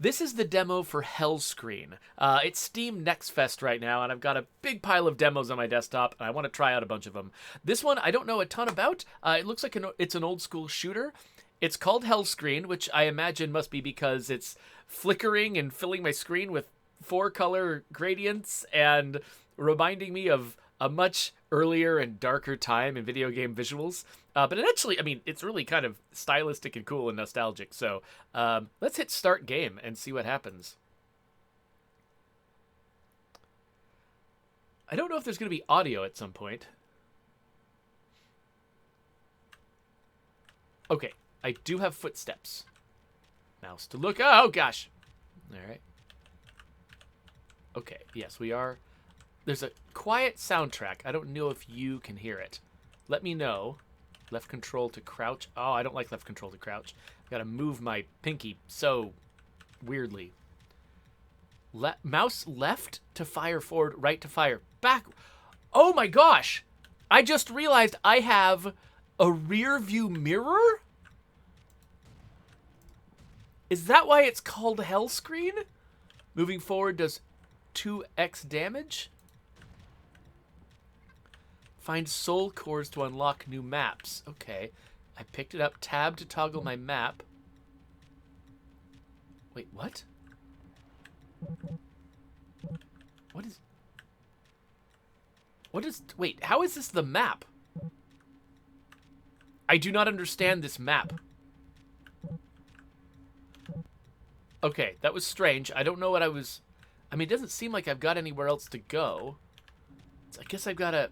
This is the demo for Hellscreen. It's Steam Next Fest right now, and I've got a big pile of demos on my desktop, and I want to try out a bunch of them. This one I don't know a ton about. It looks like it's an old school shooter. It's called Hellscreen, which I imagine must be because it's flickering and filling my screen with 4-color gradients and reminding me of a much earlier and darker time in video game visuals. But it actually, I mean, it's really kind of stylistic and cool and nostalgic. So let's hit start game and see what happens. I don't know if there's going to be audio at some point. Okay, I do have footsteps. Mouse to look. Oh, gosh. All right. Okay, yes, we are. There's a quiet soundtrack. I don't know if you can hear it. Let me know. Left control to crouch. Oh, I don't like left control to crouch. I've got to move my pinky so weirdly. Mouse left to fire forward, right to fire back. Oh my gosh! I just realized I have a rear view mirror? Is that why it's called Hellscreen? Moving forward does 2x damage? Find soul cores to unlock new maps. Okay. I picked it up. Tab to toggle my map. Wait, what? Wait, how is this the map? I do not understand this map. Okay, that was strange. I don't know what I was... I mean, it doesn't seem like I've got anywhere else to go. So I guess I've got to...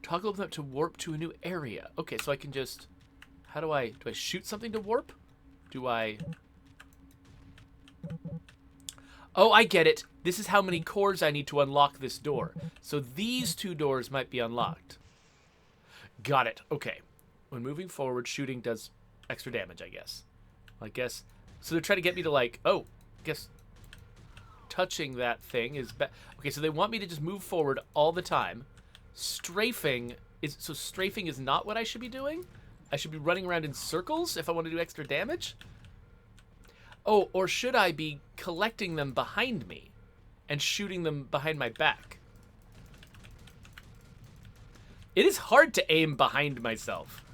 toggle them to warp to a new area. Okay, so I can just... How do I shoot something to warp? Do I... Oh, I get it. This is how many cores I need to unlock this door. So these 2 doors might be unlocked. Got it. Okay. When moving forward, shooting does extra damage, I guess. I guess... So they're trying to get me to, like... Oh, I guess... touching that thing is... Okay, so they want me to just move forward all the time. Strafing is not what I should be doing? I should be running around in circles if I want to do extra damage? Oh, or should I be collecting them behind me and shooting them behind my back? It is hard to aim behind myself.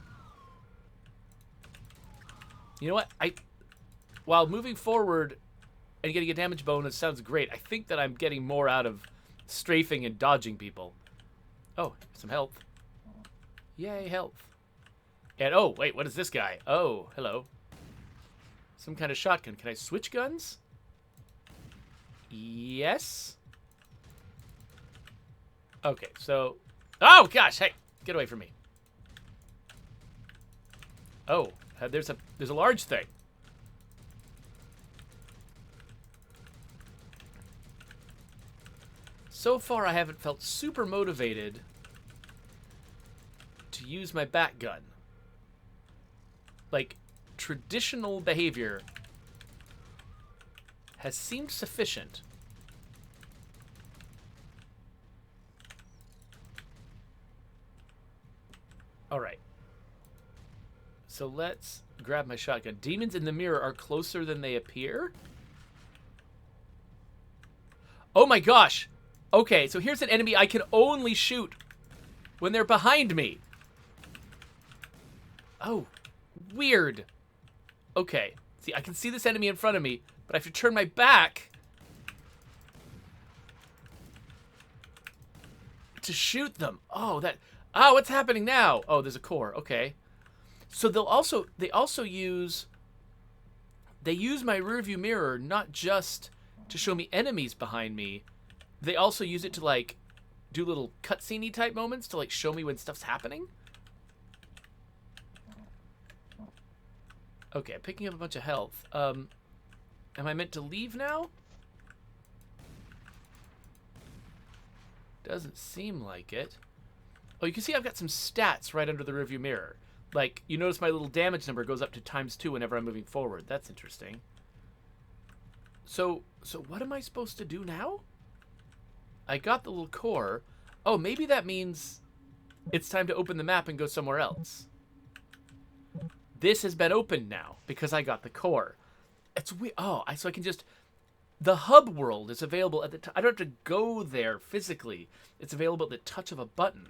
You know what? While moving forward and getting a damage bonus sounds great, I think that I'm getting more out of strafing and dodging people. Oh, some health. Yay, health. And, oh, wait, what is this guy? Oh, hello. Some kind of shotgun. Can I switch guns? Yes. Okay, so... Oh, gosh, hey, get away from me. Oh, there's a large thing. So far, I haven't felt super motivated to use my back gun. Like, traditional behavior has seemed sufficient. All right. So let's grab my shotgun. Demons in the mirror are closer than they appear? Oh my gosh! Okay, so here's an enemy I can only shoot when they're behind me. Oh, weird. Okay, see, I can see this enemy in front of me, but I have to turn my back to shoot them. Oh, what's happening now? Oh, there's a core. Okay. So they also use my rearview mirror not just to show me enemies behind me. They also use it to, like, do little cutscene-y type moments to, like, show me when stuff's happening. Okay, I'm picking up a bunch of health. Am I meant to leave now? Doesn't seem like it. Oh, you can see I've got some stats right under the rearview mirror. Like, you notice my little damage number goes up to ×2 whenever I'm moving forward. That's interesting. So what am I supposed to do now? I got the little core. Oh, maybe that means it's time to open the map and go somewhere else. This has been opened now because I got the core. It's weird. Oh, so I can just... The hub world is available at the... I don't have to go there physically. It's available at the touch of a button.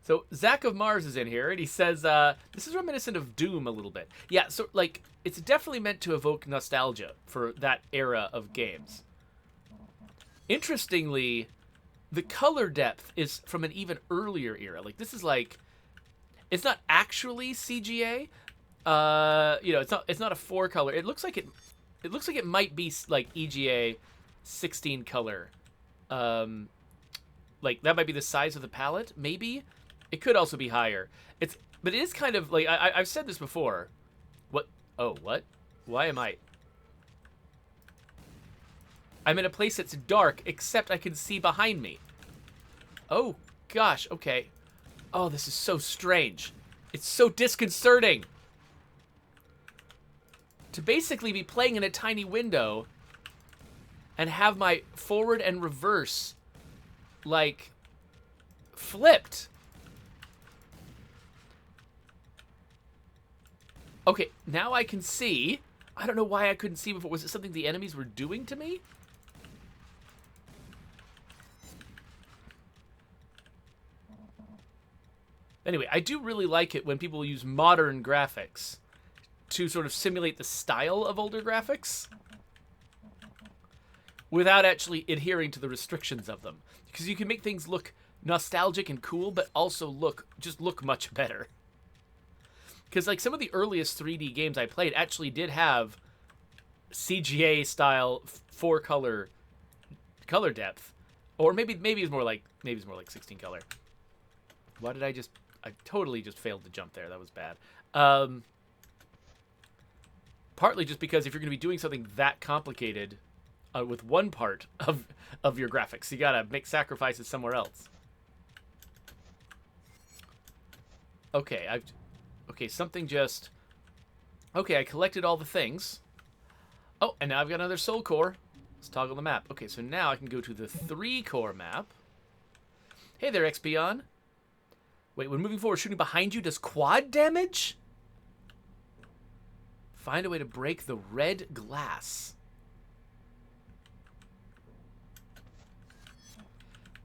So Zach of Mars is in here, and he says, this is reminiscent of Doom a little bit. Yeah, so, like, it's definitely meant to evoke nostalgia for that era of games. Interestingly, the color depth is from an even earlier era. Like, this is like... It's not actually CGA. You know, it's not a 4-color. It looks like it might be, like, EGA 16 color. Like, that might be the size of the palette, maybe? It could also be higher. But it is kind of like I've said this before. What? Oh, what? Why am I? I'm in a place that's dark, except I can see behind me. Oh gosh. Okay. Oh, this is so strange. It's so disconcerting. To basically be playing in a tiny window and have my forward and reverse like flipped. Okay, now I can see. I don't know why I couldn't see before. Was it something the enemies were doing to me? Anyway, I do really like it when people use modern graphics to sort of simulate the style of older graphics without actually adhering to the restrictions of them. Because you can make things look nostalgic and cool, but also look much better. Because, like, some of the earliest 3D games I played actually did have CGA-style 4-color color depth. Or maybe it's more like 16 color. Why did I totally just failed to jump there. That was bad. Partly just because if you're going to be doing something that complicated with one part of your graphics, you got to make sacrifices somewhere else. Okay, something just... Okay, I collected all the things. Oh, and now I've got another soul core. Let's toggle the map. Okay, so now I can go to the 3-core map. Hey there, Xpion. Wait, when moving forward, shooting behind you does quad damage? Find a way to break the red glass.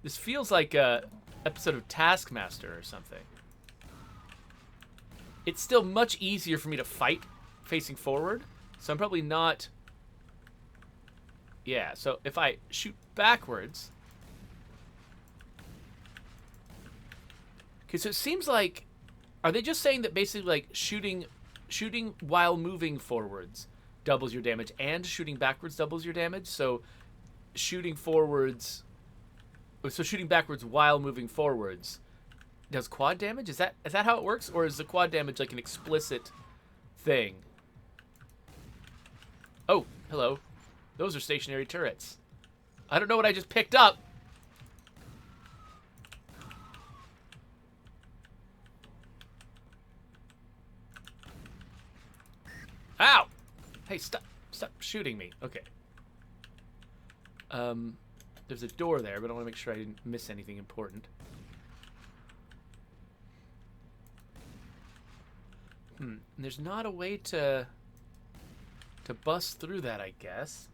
This feels like a episode of Taskmaster or something. It's still much easier for me to fight facing forward, so I'm probably not... Yeah, so if I shoot backwards... Okay, so it seems like... Are they just saying that basically, like, shooting while moving forwards doubles your damage, and shooting backwards doubles your damage? So shooting forwards... So shooting backwards while moving forwards does quad damage? Is that how it works? Or is the quad damage like an explicit thing? Oh, hello. Those are stationary turrets. I don't know what I just picked up. Ow! Hey, stop shooting me. Okay. There's a door there, but I want to make sure I didn't miss anything important. And there's not a way to bust through that, I guess.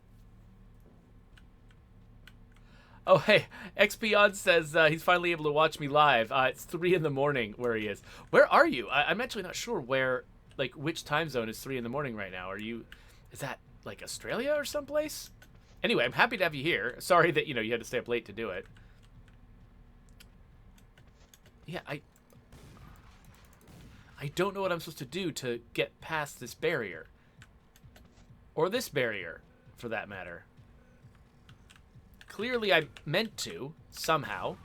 Oh, hey, Xpion says he's finally able to watch me live. It's 3 in the morning where he is. Where are you? I'm actually not sure where, like, which time zone is 3 in the morning right now. Is that, like, Australia or someplace? Anyway, I'm happy to have you here. Sorry that, you had to stay up late to do it. Yeah, I don't know what I'm supposed to do to get past this barrier. Or this barrier, for that matter. Clearly I meant to, somehow.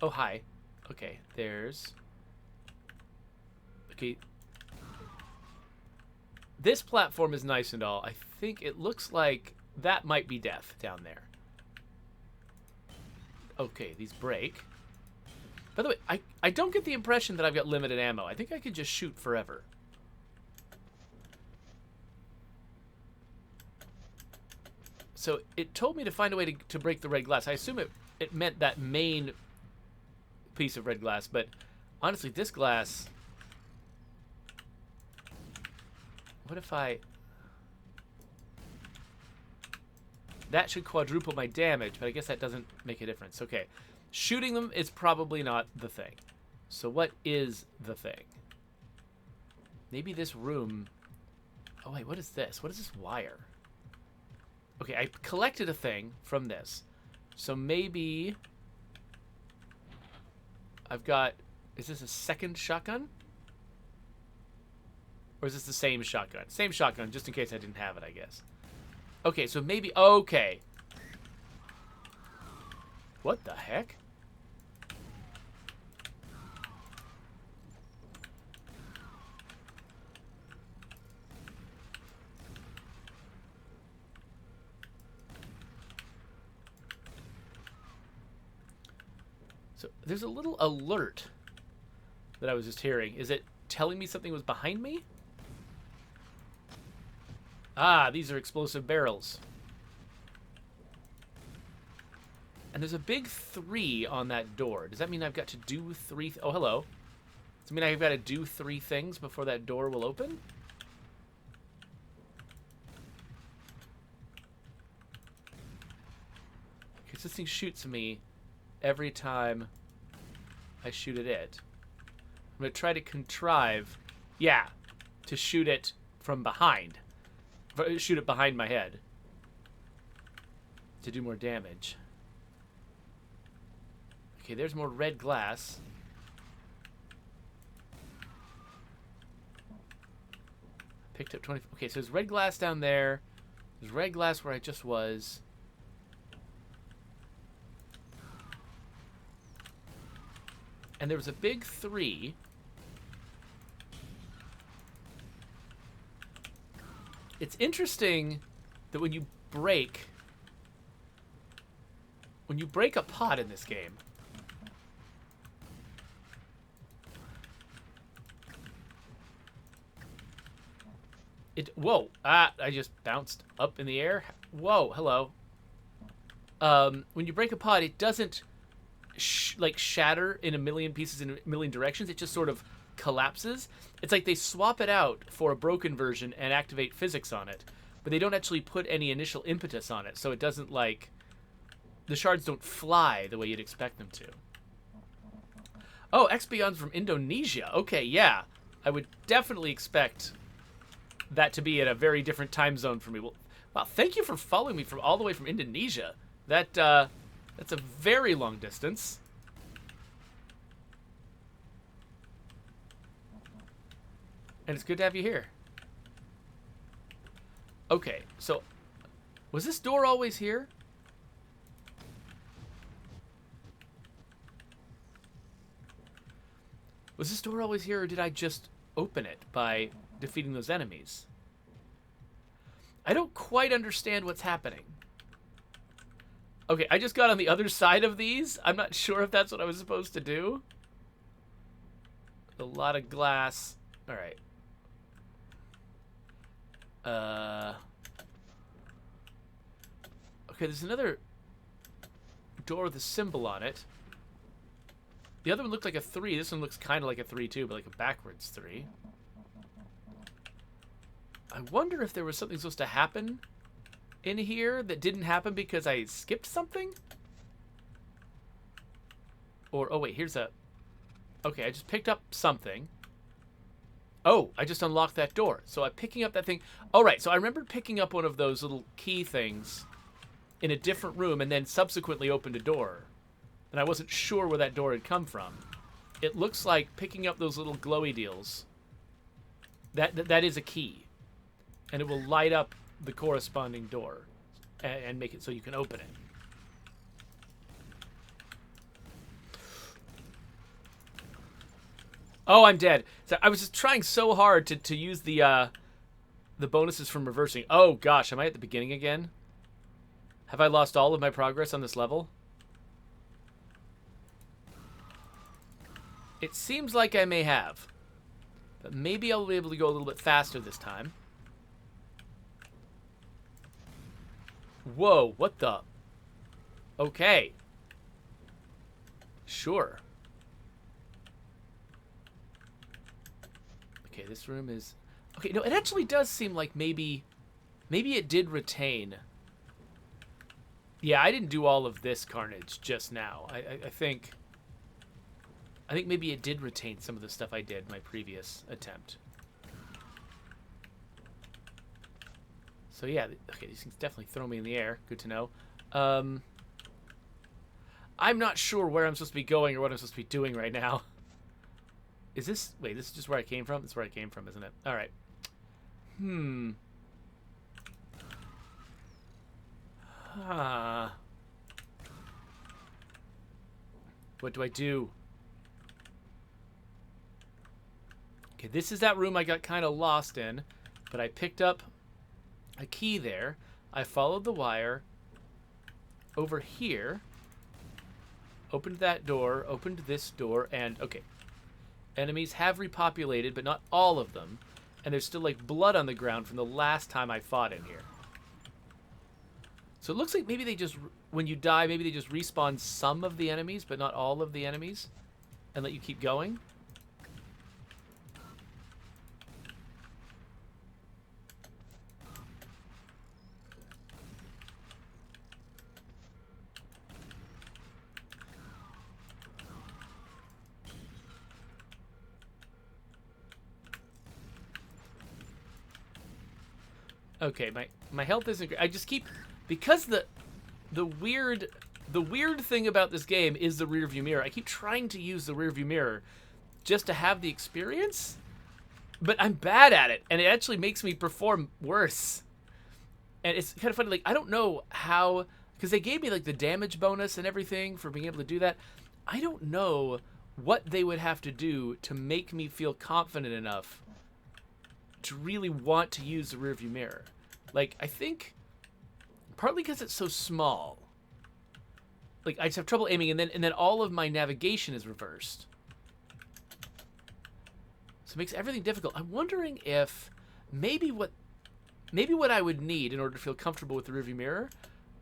Oh, hi. Okay, there's... Okay. This platform is nice and all. I think it looks like that might be death down there. Okay, these break. By the way, I don't get the impression that I've got limited ammo. I think I could just shoot forever. So it told me to find a way to break the red glass. I assume it meant that main piece of red glass, but honestly, this glass... What if I... That should quadruple my damage, but I guess that doesn't make a difference. Okay. Shooting them is probably not the thing. So what is the thing? Maybe this room... Oh, wait, what is this? What is this wire? Okay, I collected a thing from this. So maybe... I've got... Is this a second shotgun? Or is this the same shotgun? Same shotgun, just in case I didn't have it, I guess. Okay, so maybe... Okay. What the heck? So there's a little alert that I was just hearing. Is it telling me something was behind me? Ah, these are explosive barrels. And there's a big 3 on that door. Does that mean I've got to do 3... Oh, hello. Does it mean I've got to do 3 things before that door will open? Because this thing shoots me every time I shoot at it. I'm going to try to contrive, yeah, to shoot it from behind. Shoot it behind my head to do more damage. Okay, there's more red glass. Picked up 20. Okay, so there's red glass down there. There's red glass where I just was. And there was a big 3. It's interesting that when you break a pot in this game, whoa, I just bounced up in the air. Whoa, hello. When you break a pot, it doesn't like shatter in a million pieces in a million directions. It just sort of collapses. It's like they swap it out for a broken version and activate physics on it, but they don't actually put any initial impetus on it, so it doesn't, like, the shards don't fly the way you'd expect them to. Oh, Expion's from Indonesia. Okay, yeah. I would definitely expect that to be at a very different time zone for me. Well, wow, thank you for following me from all the way from Indonesia. That's a very long distance. And it's good to have you here. Okay, so was this door always here? Was this door always here, or did I just open it by defeating those enemies? I don't quite understand what's happening. Okay, I just got on the other side of these. I'm not sure if that's what I was supposed to do. A lot of glass. All right. Okay, there's another door with a symbol on it. The other one looked like a 3. This one looks kind of like a 3 too, but like a backwards 3. I wonder if there was something supposed to happen in here that didn't happen because I skipped something? Or, oh wait, here's a... Okay, I just picked up something. Oh, I just unlocked that door. So I'm picking up that thing. All right, so I remembered picking up one of those little key things in a different room and then subsequently opened a door. And I wasn't sure where that door had come from. It looks like picking up those little glowy deals. That is a key. And it will light up the corresponding door and make it so you can open it. Oh, I'm dead. So I was just trying so hard to use the bonuses from reversing. Oh gosh, am I at the beginning again? Have I lost all of my progress on this level? It seems like I may have. But maybe I'll be able to go a little bit faster this time. Whoa, what the? Okay. Sure. Okay, this room is... Okay, no, it actually does seem like maybe it did retain. Yeah, I didn't do all of this carnage just now. I think maybe it did retain some of the stuff I did my previous attempt. So yeah, okay, these things definitely throw me in the air. Good to know. I'm not sure where I'm supposed to be going or what I'm supposed to be doing right now. Is this... Wait, this is just where I came from? This is where I came from, isn't it? Alright. What do I do? Okay, this is that room I got kind of lost in, but I picked up a key there. I followed the wire over here, opened that door, opened this door, and okay. Enemies have repopulated, but not all of them. And there's still like blood on the ground from the last time I fought in here. So it looks like maybe they just, when you die, maybe they just respawn some of the enemies, but not all of the enemies, and let you keep going. Okay, my health isn't great. I just keep, because the weird thing about this game is the rear view mirror. I keep trying to use the rear view mirror just to have the experience, but I'm bad at it, and it actually makes me perform worse. And it's kind of funny, like, I don't know how, because they gave me like the damage bonus and everything for being able to do that. I don't know what they would have to do to make me feel confident enough to really want to use the rearview mirror. Like, I think partly because it's so small. Like, I just have trouble aiming, and then all of my navigation is reversed. So it makes everything difficult. I'm wondering if maybe what I would need in order to feel comfortable with the rearview mirror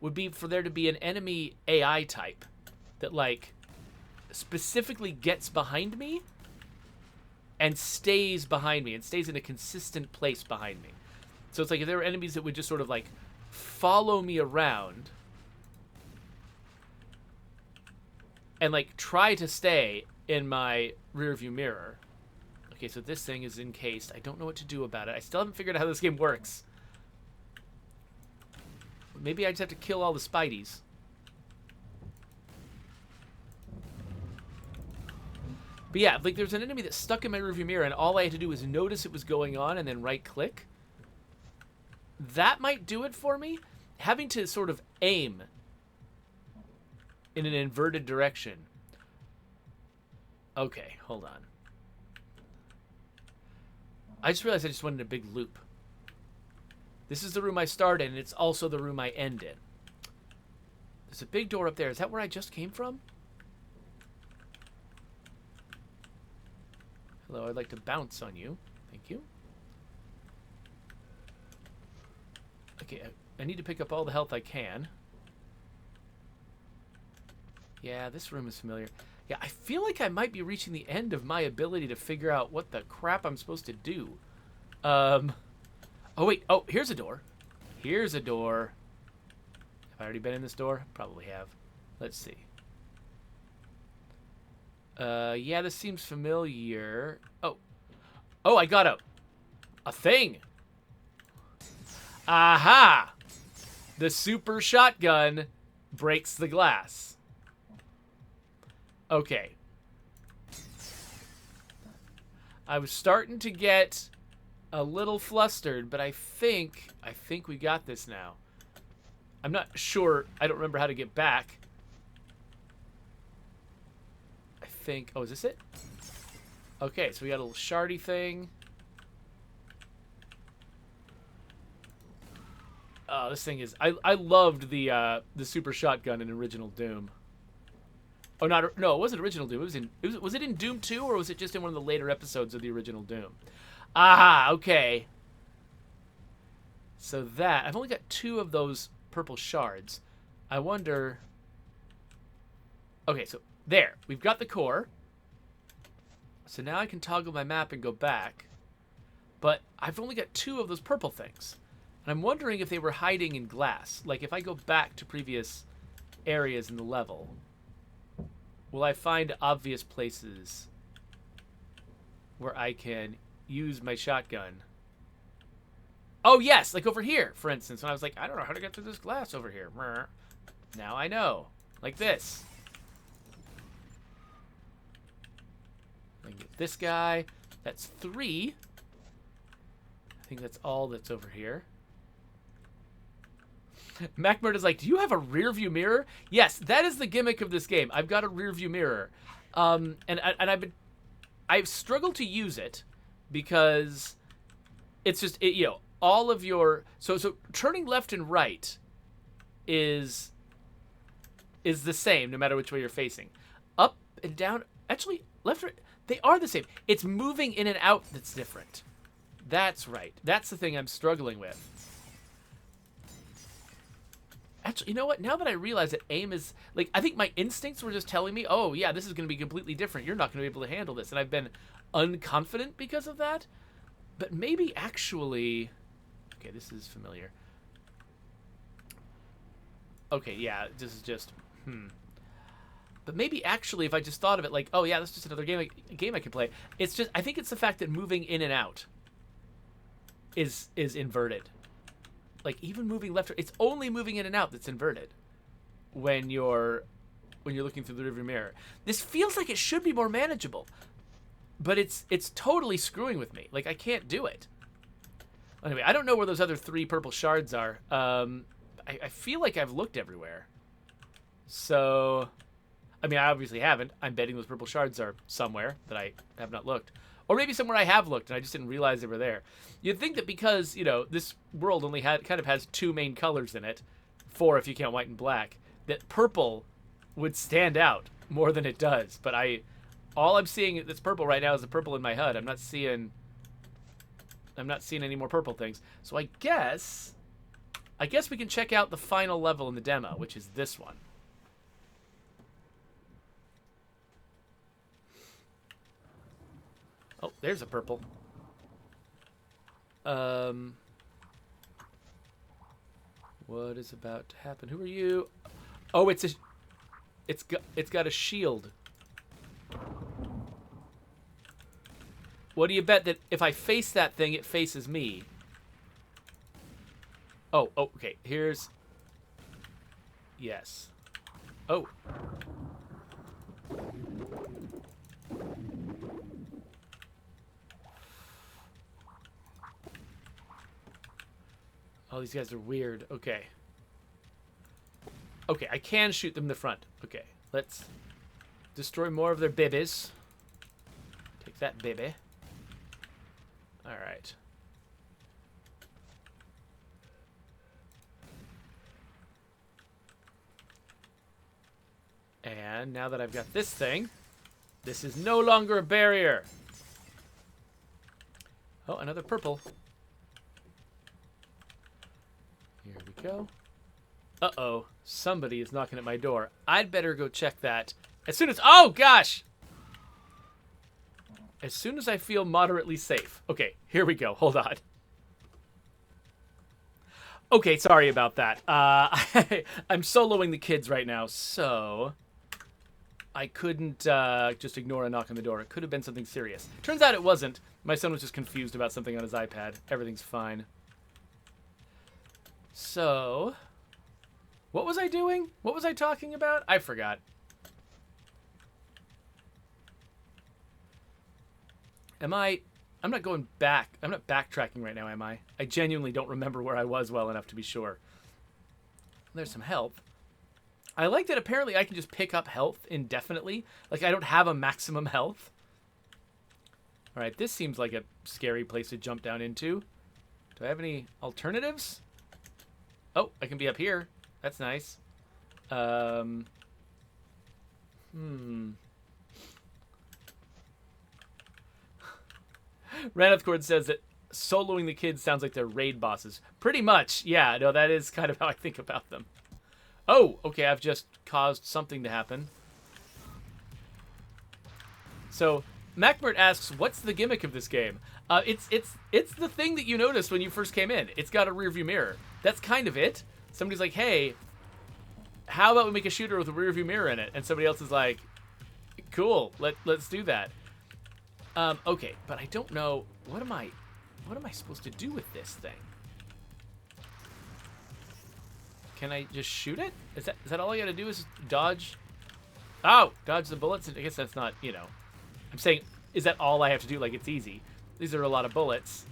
would be for there to be an enemy AI type that, like, specifically gets behind me and stays behind me and stays in a consistent place behind me. So it's like if there were enemies that would just sort of like follow me around and like try to stay in my rear view mirror. Okay, so this thing is encased. I don't know what to do about it. I still haven't figured out how this game works. Maybe I just have to kill all the Spideys. But yeah, like there's an enemy that's stuck in my rearview mirror, and all I had to do was notice it was going on and then right-click. That might do it for me. Having to sort of aim in an inverted direction. Okay, hold on. I just realized I just went in a big loop. This is the room I start in, and it's also the room I end in. There's a big door up there. Is that where I just came from? Hello, I'd like to bounce on you. Thank you. Okay, I need to pick up all the health I can. Yeah, this room is familiar. Yeah, I feel like I might be reaching the end of my ability to figure out what the crap I'm supposed to do. Oh, wait. Oh, here's a door. Here's a door. Have I already been in this door? Probably have. Let's see. Yeah, this seems familiar. Oh. Oh, I got a thing. Aha! The super shotgun breaks the glass. Okay. I was starting to get a little flustered, but I think we got this now. I'm not sure. I don't remember how to get back. I think... Oh, is this it? Okay, so we got a little shardy thing. Oh, this thing is... I loved the super shotgun in original Doom. Oh, no, it wasn't original Doom. Was it in Doom 2, or was it just in one of the later episodes of the original Doom? Ah, okay. So that... I've only got 2 of those purple shards. I wonder... Okay, so there. We've got the core. So now I can toggle my map and go back. but I've only got 2 of those purple things. And I'm wondering if they were hiding in glass. Like, if I go back to previous areas in the level, will I find obvious places where I can use my shotgun? Oh, yes, like over here, for instance, when I was like, I don't know how to get through this glass over here. Now I know. Like this. I can get this guy. That's 3. I think that's all that's over here. MacMurd is like, do you have a rear view mirror? Yes, that is the gimmick of this game. I've got a rear view mirror. And I've struggled to use it because it's just, you know, all of your, so turning left and right is the same no matter which way you're facing. Up and down, actually, left, right, they are the same. It's moving in and out that's different. That's right. That's the thing I'm struggling with. Actually, you know what? Now that I realize that aim is, like, I think my instincts were just telling me, oh, yeah, this is going to be completely different. You're not going to be able to handle this. And I've been unconfident because of that. But maybe actually, okay, this is familiar. Okay, yeah, this is just, But maybe actually, if I just thought of it like, oh, yeah, that's just another game I can play. It's just, I think it's the fact that moving in and out is inverted. Like, even moving left, it's only moving in and out that's inverted when you're looking through the rearview mirror. This feels like it should be more manageable, but it's totally screwing with me. Like, I can't do it. Anyway, I don't know where those other 3 purple shards are. I feel like I've looked everywhere. So, I mean, I obviously haven't. I'm betting those purple shards are somewhere that I have not looked. Or maybe somewhere I have looked and I just didn't realize they were there. You'd think that because, you know, this world only kind of has 2 main colors in it, 4 if you count white and black, that purple would stand out more than it does. But all I'm seeing that's purple right now is the purple in my HUD. I'm not seeing any more purple things. So I guess we can check out the final level in the demo, which is this one. Oh, there's a purple. What is about to happen? Who are you? Oh, it's got a shield. What do you bet that if I face that thing, it faces me? Oh, okay. Here's... Yes. Oh. Oh, these guys are weird. Okay. Okay, I can shoot them in the front. Okay, let's destroy more of their babies. Take that baby. All right. And now that I've got this thing, this is no longer a barrier. Oh, another purple. Here we go. Uh-oh. Somebody is knocking at my door. I'd better go check that as soon as... Oh, gosh! As soon as I feel moderately safe. Okay, here we go. Hold on. Okay, sorry about that. I'm soloing the kids right now, so... I couldn't just ignore a knock on the door. It could have been something serious. Turns out it wasn't. My son was just confused about something on his iPad. Everything's fine. So, what was I doing? What was I talking about? I forgot. I'm not going back. I'm not backtracking right now, am I? I genuinely don't remember where I was well enough to be sure. There's some health. I like that apparently I can just pick up health indefinitely. Like, I don't have a maximum health. All right, this seems like a scary place to jump down into. Do I have any alternatives? Oh, I can be up here. That's nice. Raneth Cord says that soloing the kids sounds like they're raid bosses. Pretty much, yeah. No, that is kind of how I think about them. Oh, okay, I've just caused something to happen. So, MacMurt asks, what's the gimmick of this game? It's the thing that you noticed when you first came in. It's got a rear view mirror. That's kind of it. Somebody's like, hey, how about we make a shooter with a rear view mirror in it? And somebody else is like, cool, let's do that. Okay, but I don't know, what am I supposed to do with this thing? Can I just shoot it? Is that all I gotta do is dodge? Oh, dodge the bullets? I guess that's not, you know. I'm saying, is that all I have to do? Like, it's easy. These are a lot of bullets.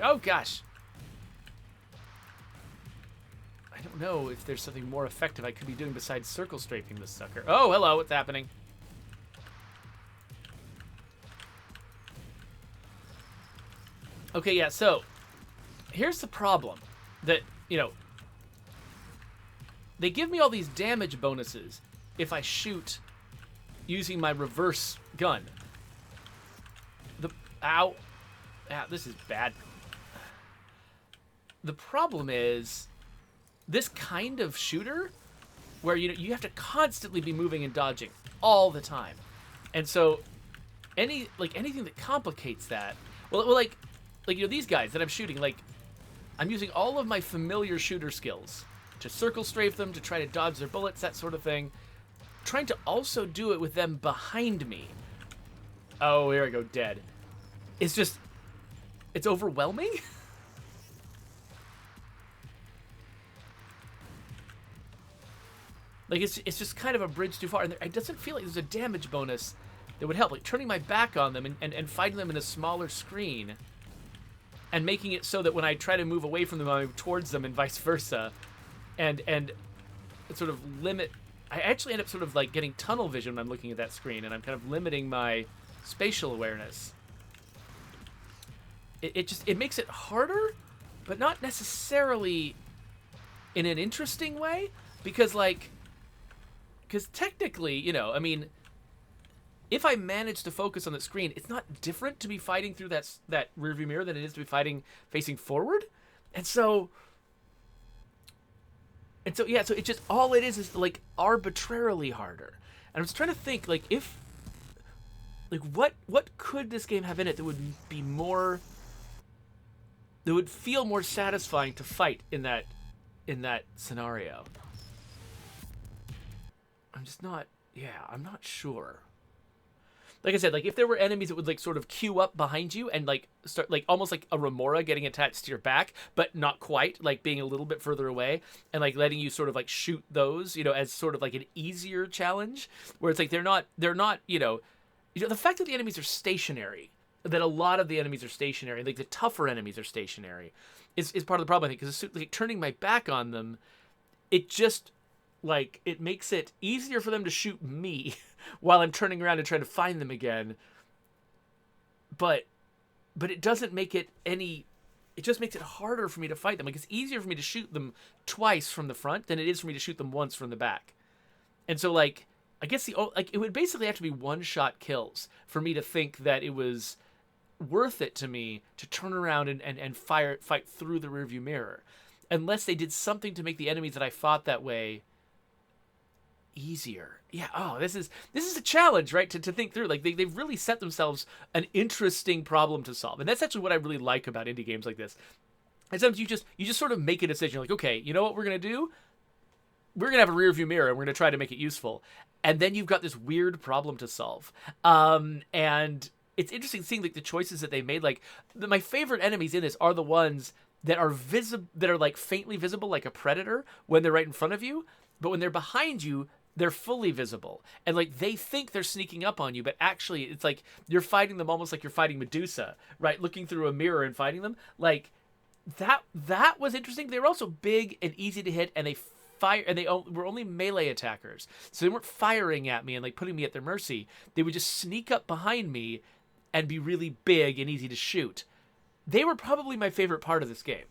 Oh, gosh. I don't know if there's something more effective I could be doing besides circle strafing this sucker. Oh, hello, what's happening? Okay, yeah, so here's the problem. That, you know, they give me all these damage bonuses if I shoot using my reverse gun. Ow. Ow, this is bad. The problem is, this kind of shooter, where you have to constantly be moving and dodging all the time. And so, anything that complicates that, well, like these guys that I'm shooting, like, I'm using all of my familiar shooter skills to circle strafe them, to try to dodge their bullets, that sort of thing. Trying to also do it with them behind me. Oh, here I go, dead. It's just, it's overwhelming. Like, it's just kind of a bridge too far. And it doesn't feel like there's a damage bonus that would help. Like, turning my back on them and fighting them in a smaller screen. And making it so that when I try to move away from them, I move towards them and vice versa. And sort of limit... I actually end up sort of, like, getting tunnel vision when I'm looking at that screen. And I'm kind of limiting my spatial awareness. It makes it harder, but not necessarily in an interesting way. Because technically, you know, I mean, if I manage to focus on the screen, it's not different to be fighting through that rearview mirror than it is to be fighting facing forward. And so yeah, so it's just, all it is like arbitrarily harder. And I was trying to think, like, if, like, what could this game have in it that would be more, that would feel more satisfying to fight in that scenario. I'm not sure. Like I said, like, if there were enemies that would, like, sort of queue up behind you and, like, start, like, almost like a remora getting attached to your back, but not quite, like, being a little bit further away, and, like, letting you sort of, like, shoot those, you know, as sort of, like, an easier challenge, where it's like they're not, you know, the fact that the enemies are stationary, that a lot of the enemies are stationary, like, the tougher enemies are stationary, is part of the problem, I think, because, like, turning my back on them, it just, like, it makes it easier for them to shoot me while I'm turning around and trying to find them again. But it doesn't make it any... It just makes it harder for me to fight them. Like, it's easier for me to shoot them twice from the front than it is for me to shoot them once from the back. And so, like, I guess it would basically have to be one-shot kills for me to think that it was worth it to me to turn around and fight through the rearview mirror. Unless they did something to make the enemies that I fought that way easier. Yeah, oh, this is a challenge, right? To think through. Like, they've really set themselves an interesting problem to solve. And that's actually what I really like about indie games like this. And sometimes you just sort of make a decision, like, okay, you know what we're gonna do? We're gonna have a rear view mirror and we're gonna try to make it useful. And then you've got this weird problem to solve. And it's interesting seeing, like, the choices that they made. Like, my favorite enemies in this are the ones that are like faintly visible, like a predator, when they're right in front of you, but when they're behind you, they're fully visible. And, like, they think they're sneaking up on you, but actually it's like you're fighting them almost like you're fighting Medusa, right? Looking through a mirror and fighting them. Like, that was interesting. They were also big and easy to hit, and they were only melee attackers. So they weren't firing at me and, like, putting me at their mercy. They would just sneak up behind me and be really big and easy to shoot. They were probably my favorite part of this game.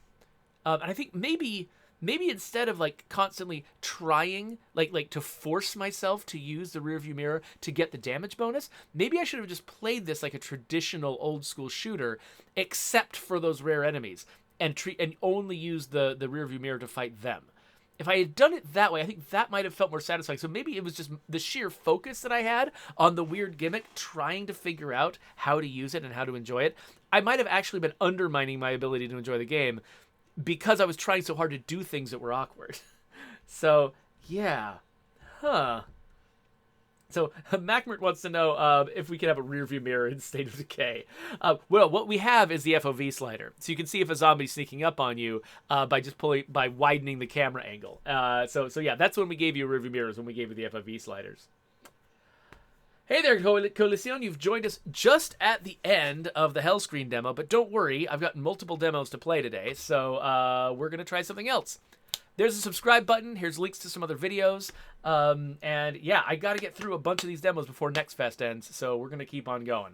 And I think maybe instead of, like, constantly trying, like to force myself to use the rearview mirror to get the damage bonus, maybe I should have just played this like a traditional old school shooter, except for those rare enemies, and only use the rearview mirror to fight them. if I had done it that way, I think that might have felt more satisfying. So maybe it was just the sheer focus that I had on the weird gimmick, trying to figure out how to use it and how to enjoy it. I might have actually been undermining my ability to enjoy the game because I was trying so hard to do things that were awkward. So, yeah. Huh. So, Macmert wants to know if we can have a rear view mirror in State of Decay. Well, what we have is the FOV slider. So you can see if a zombie's sneaking up on you by widening the camera angle. So yeah, that's when we gave you rear view mirrors, when we gave you the FOV sliders. Hey there, Coalition. You've joined us just at the end of the Hellscreen demo, but don't worry, I've got multiple demos to play today, so we're going to try something else. There's a subscribe button. Here's links to some other videos. And yeah, I got to get through a bunch of these demos before Next Fest ends, so we're going to keep on going.